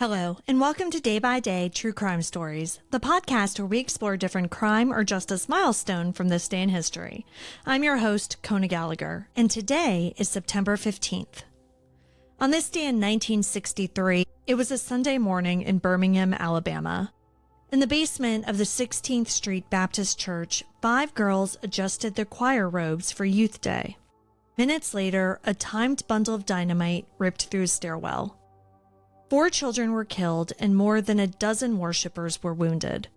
Hello, and welcome to Day by Day True Crime Stories, the podcast where we explore a different crime or justice milestone from this day in history. I'm your host, Kona Gallagher, and today is September 15th. On this day in 1963, it was a Sunday morning in Birmingham, Alabama. In the basement of the 16th Street Baptist Church, 5 girls adjusted their choir robes for Youth Day. Minutes later, a timed bundle of dynamite ripped through a stairwell. 4 children were killed and more than a dozen worshippers were wounded.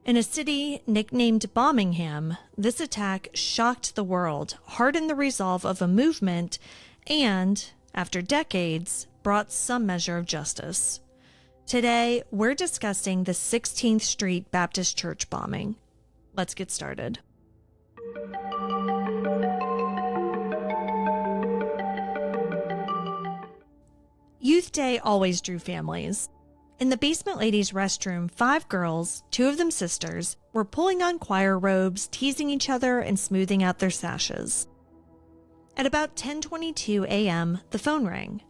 In a city nicknamed Birmingham, this attack shocked the world, hardened the resolve of a movement, and, after decades, brought some measure of justice. Today, we're discussing the 16th Street Baptist Church bombing. Let's get started. Youth Day always drew families. In the basement ladies' restroom, 5 girls, 2 of them sisters, were pulling on choir robes, teasing each other, and smoothing out their sashes. At about 10:22 a.m., the phone rang.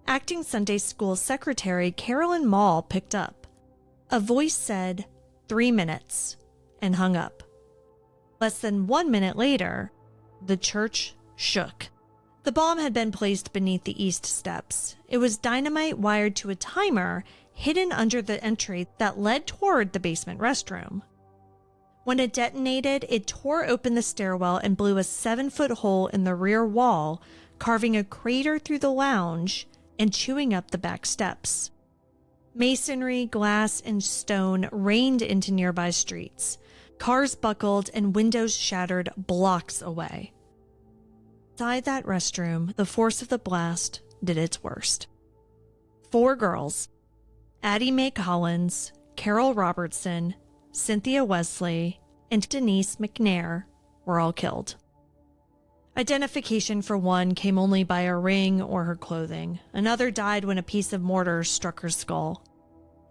Acting Sunday School Secretary Carolyn Mall picked up. A voice said, 3 minutes, and hung up. Less than 1 minute later, the church shook. The bomb had been placed beneath the east steps. It was dynamite wired to a timer hidden under the entry that led toward the basement restroom. When it detonated, it tore open the stairwell and blew a 7-foot hole in the rear wall, carving a crater through the lounge and chewing up the back steps. Masonry, glass, and stone rained into nearby streets. Cars buckled and windows shattered blocks away. Inside that restroom, the force of the blast did its worst. 4 girls, Addie Mae Collins, Carol Robertson, Cynthia Wesley, and Denise McNair, were all killed. Identification for one came only by a ring or her clothing. Another died when a piece of mortar struck her skull.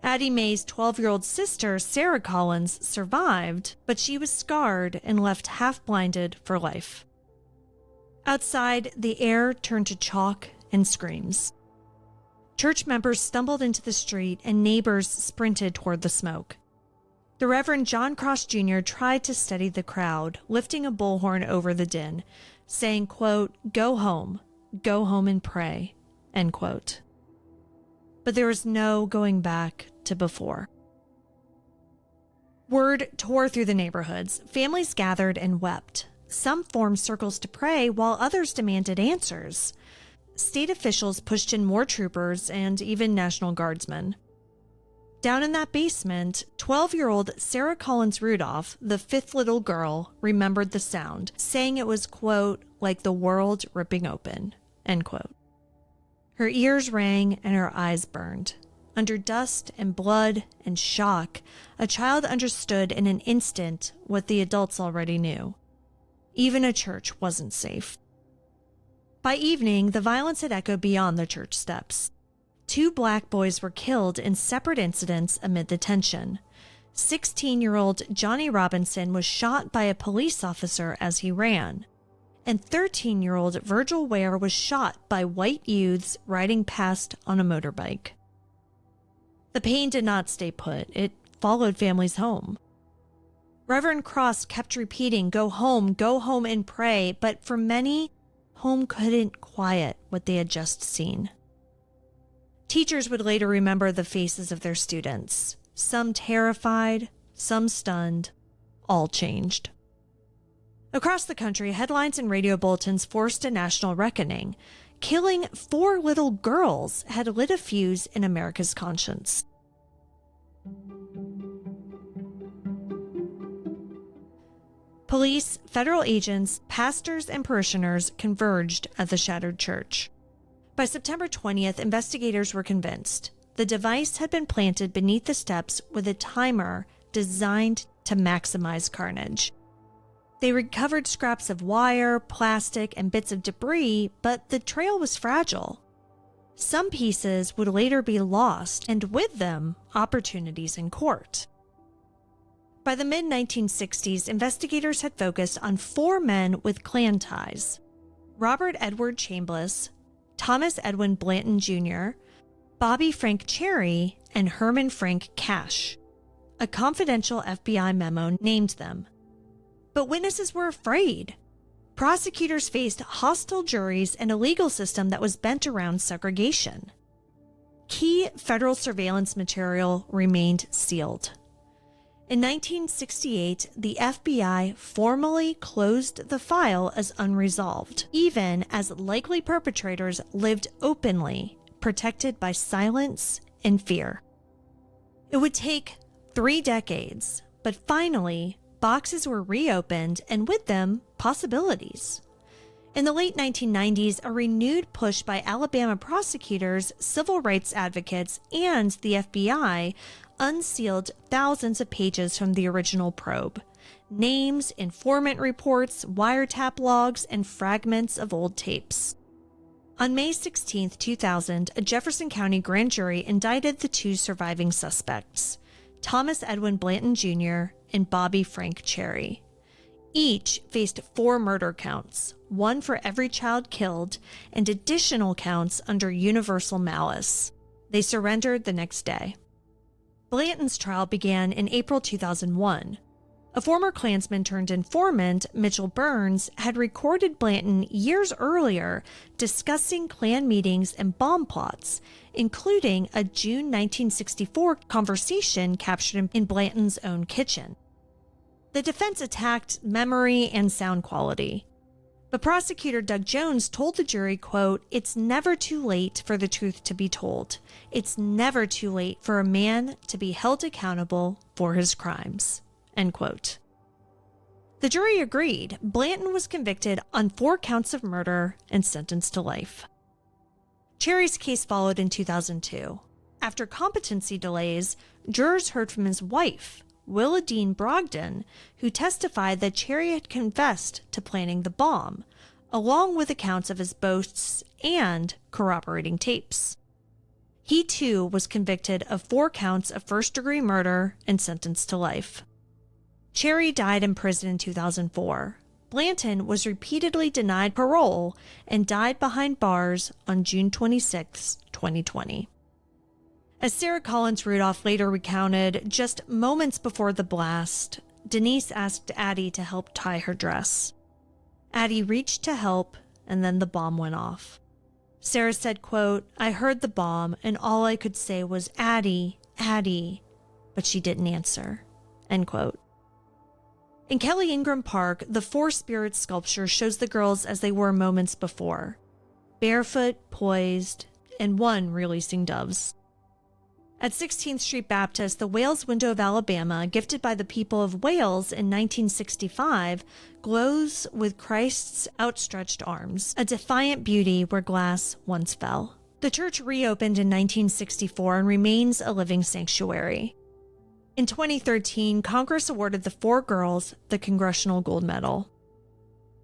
Addie Mae's 12-year-old sister, Sarah Collins, survived, but she was scarred and left half-blinded for life. Outside, the air turned to chalk and screams. Church members stumbled into the street and neighbors sprinted toward the smoke. The Reverend John Cross Jr. tried to steady the crowd, lifting a bullhorn over the din, saying, quote, go home and pray," end quote. But there was no going back to before. Word tore through the neighborhoods. Families gathered and wept. Some formed circles to pray, while others demanded answers. State officials pushed in more troopers and even National Guardsmen. Down in that basement, 12-year-old Sarah Collins Rudolph, the 5th little girl, remembered the sound, saying it was, quote, like the world ripping open, end quote. Her ears rang and her eyes burned. Under dust and blood and shock, a child understood in an instant what the adults already knew. Even a church wasn't safe. By evening, the violence had echoed beyond the church steps. 2 black boys were killed in separate incidents amid the tension. 16-year-old Johnny Robinson was shot by a police officer as he ran, and 13-year-old Virgil Ware was shot by white youths riding past on a motorbike. The pain did not stay put. It followed families home. Reverend Cross kept repeating, go home and pray, but for many, home couldn't quiet what they had just seen. Teachers would later remember the faces of their students, some terrified, some stunned, all changed. Across the country, headlines and radio bulletins forced a national reckoning. Killing 4 little girls had lit a fuse in America's conscience. Police, federal agents, pastors, and parishioners converged at the shattered church. By September 20th, investigators were convinced the device had been planted beneath the steps with a timer designed to maximize carnage. They recovered scraps of wire, plastic, and bits of debris, but the trail was fragile. Some pieces would later be lost, and with them, opportunities in court. By the mid-1960s, investigators had focused on 4 men with Klan ties: Robert Edward Chambliss, Thomas Edwin Blanton Jr., Bobby Frank Cherry and Herman Frank Cash. A confidential FBI memo named them. But witnesses were afraid. Prosecutors faced hostile juries and a legal system that was bent around segregation. Key federal surveillance material remained sealed. In 1968, the FBI formally closed the file as unresolved, even as likely perpetrators lived openly, protected by silence and fear. It would take 3 decades, but finally, boxes were reopened and with them, possibilities. In the late 1990s, a renewed push by Alabama prosecutors, civil rights advocates, and the FBI unsealed thousands of pages from the original probe. Names, informant reports, wiretap logs, and fragments of old tapes. On May 16, 2000, a Jefferson County grand jury indicted the 2 surviving suspects, Thomas Edwin Blanton Jr. and Bobby Frank Cherry. Each faced 4 murder counts, 1 for every child killed, and additional counts under universal malice. They surrendered the next day. Blanton's trial began in April 2001. A former Klansman turned informant, Mitchell Burns, had recorded Blanton years earlier discussing Klan meetings and bomb plots, including a June 1964 conversation captured in Blanton's own kitchen. The defense attacked memory and sound quality. But prosecutor Doug Jones told the jury, quote, "It's never too late for the truth to be told. It's never too late for a man to be held accountable for his crimes," end quote. The jury agreed. Blanton was convicted on 4 counts of murder and sentenced to life. Cherry's case followed in 2002. After competency delays, jurors heard from his wife, Willa Dean Brogdon, who testified that Cherry had confessed to planning the bomb, along with accounts of his boasts and corroborating tapes. He too was convicted of 4 counts of first-degree murder and sentenced to life. Cherry died in prison in 2004. Blanton was repeatedly denied parole and died behind bars on June 26, 2020. As Sarah Collins Rudolph later recounted, just moments before the blast, Denise asked Addie to help tie her dress. Addie reached to help, and then the bomb went off. Sarah said, quote, "I heard the bomb, and all I could say was, 'Addie, Addie,' but she didn't answer," end quote. In Kelly Ingram Park, the Four Spirits sculpture shows the girls as they were moments before, barefoot, poised, and one releasing doves. At 16th Street Baptist, the Wales window of Alabama, gifted by the people of Wales in 1965, glows with Christ's outstretched arms, a defiant beauty where glass once fell. The church reopened in 1964 and remains a living sanctuary. In 2013, Congress awarded the 4 girls the Congressional Gold Medal.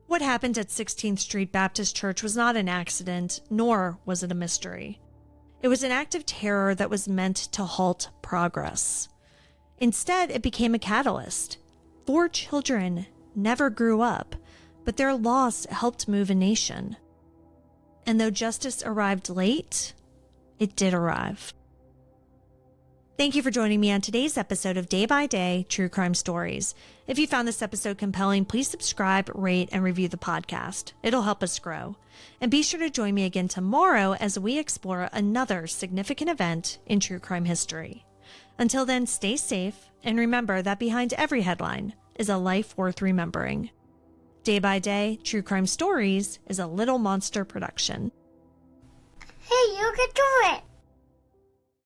What happened at 16th Street Baptist Church was not an accident, nor was it a mystery. It was an act of terror that was meant to halt progress. Instead, it became a catalyst. 4 children never grew up, but their loss helped move a nation. And though justice arrived late, it did arrive. Thank you for joining me on today's episode of Day by Day True Crime Stories. If you found this episode compelling, please subscribe, rate, and review the podcast. It'll help us grow. And be sure to join me again tomorrow as we explore another significant event in true crime history. Until then, stay safe, and remember that behind every headline is a life worth remembering. Day by Day True Crime Stories is a Little Monster production. Hey, you can do it!